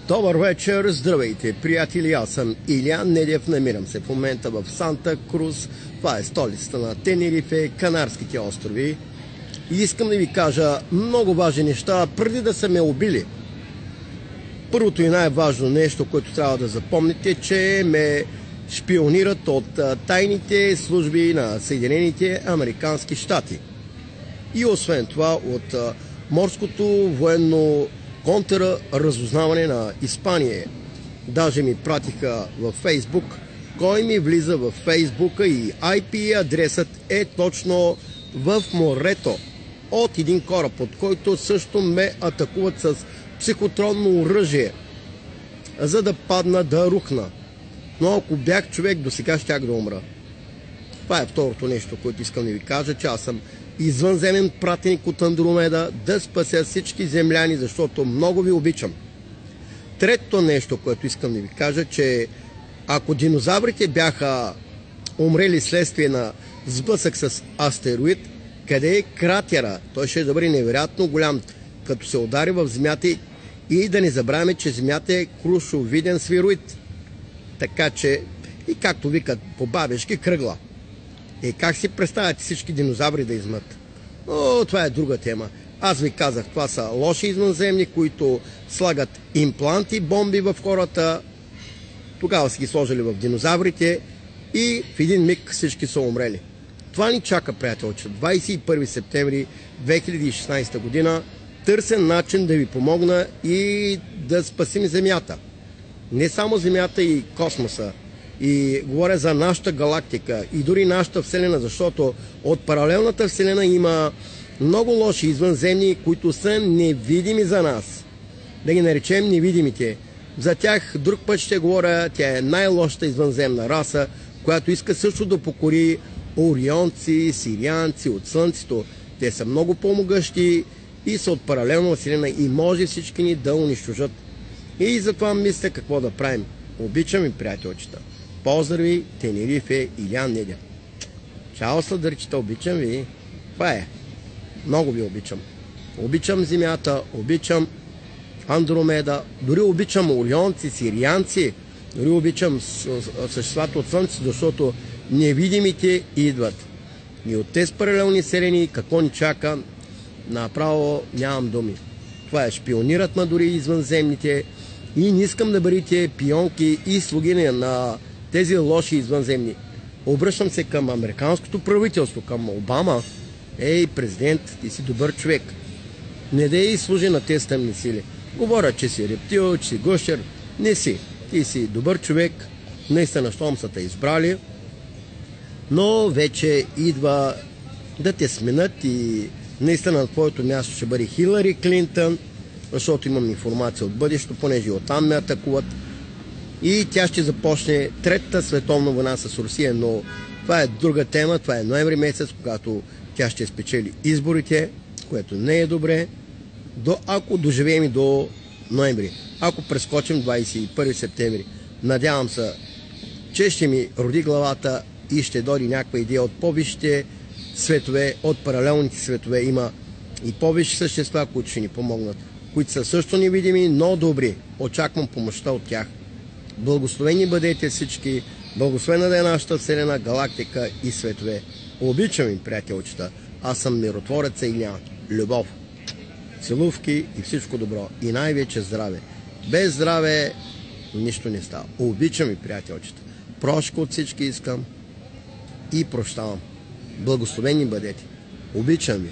Добър вечер, здравейте, приятели, аз съм Илиян Недев, намирам се в момента в Санта Крус, това е столицата на Тенерифе, Канарските острови. И искам да ви кажа много важни неща, преди да са ме убили. Първото и най-важно нещо, което трябва да запомните, че ме шпионират от тайните служби на Съединените Американски щати. И освен това от морското военно контрразузнаване на Испания. Даже ми пратиха във Фейсбук, кой ми влиза във Фейсбука и IP адресът е точно в морето от един кораб, от който също ме атакуват с психотронно оръжие, за да падна, да рухна. Но ако бях човек, до сега щях да умра. Това е второто нещо, което искам да ви кажа, че аз съм извънземен пратеник от Андромеда да спася всички земляни, защото много ви обичам. Третото нещо, което искам да ви кажа, че ако динозаврите бяха умрели следствие на сблъсък с астероид, къде е кратера? Той ще бъде невероятно голям, като се удари в Земята, и да не забравяме, че Земята е крушовиден сфероид. Така че, и както викат по бабешки, кръгла. И как си представяте всички динозаври да измът? Но това е друга тема. Аз ви казах, това са лоши извънземни, които слагат импланти, бомби в хората. Тогава са ги сложили в динозаврите и в един миг всички са умрели. Това ни чака, приятелче. 21 септември 2016 година. Търся начин да ви помогна и да спасим Земята. Не само Земята, и космоса. И говоря за нашата галактика и дори нашата Вселена, защото от паралелната Вселена има много лоши извънземни, които са невидими за нас. Да ги наречем невидимите. За тях друг път ще говоря, тя е най-лошата извънземна раса, която иска също да покори орионци, сирианци от Слънцето. Те са много по-могъщи и са от паралелна Вселена и може всички ни да унищожат. И затова мисля какво да правим. Обичам ви, приятелчета. Поздрави, Тенерифе, Илиян Недев. Чао, сладърчета, обичам ви. Това е. Много ви обичам. Обичам Земята, обичам Андромеда, дори обичам орионци, сирианци, дори обичам съществата от Слънцето, защото невидимите идват. И от тези паралелни вселени, какво ни чака, направо нямам думи. Това е, шпионират ма дори извънземните и не искам да бъдете пионки и слуги на тези лоши извънземни. Обръщам се към американското правителство, към Обама. Ей, президент, ти си добър човек. Не дей и служи на тези тъмни сили. Говоря, че си рептил, че си гущер. Не си. Ти си добър човек. Наистина, щом са те избрали. Но вече идва да те сменят и наистина на твоето място ще бъде Хилари Клинтън, защото имам информация от бъдещето, понеже оттам ме атакуват. И тя ще започне Третата световна война с Русия, но това е друга тема, това е ноември месец, когато тя ще спечели изборите, което не е добре, ако доживеем и до ноември. Ако прескочим 21 септември, надявам се, че ще ми роди главата и ще дойде някаква идея от по-висшите светове, от паралелните светове. Има и по-висши същества, които ще ни помогнат, които са също невидими, но добри. Очаквам помощта от тях. Благословени бъдете всички, благословена да е нашата Вселена, галактика и светове. Обичам им, приятелчета. Аз съм миротворец Илиян. Любов, целувки и всичко добро. И най-вече здраве. Без здраве нищо не става. Обичам и, приятелчета. Прошка от всички искам и прощавам. Благословени бъдете. Обичам ви.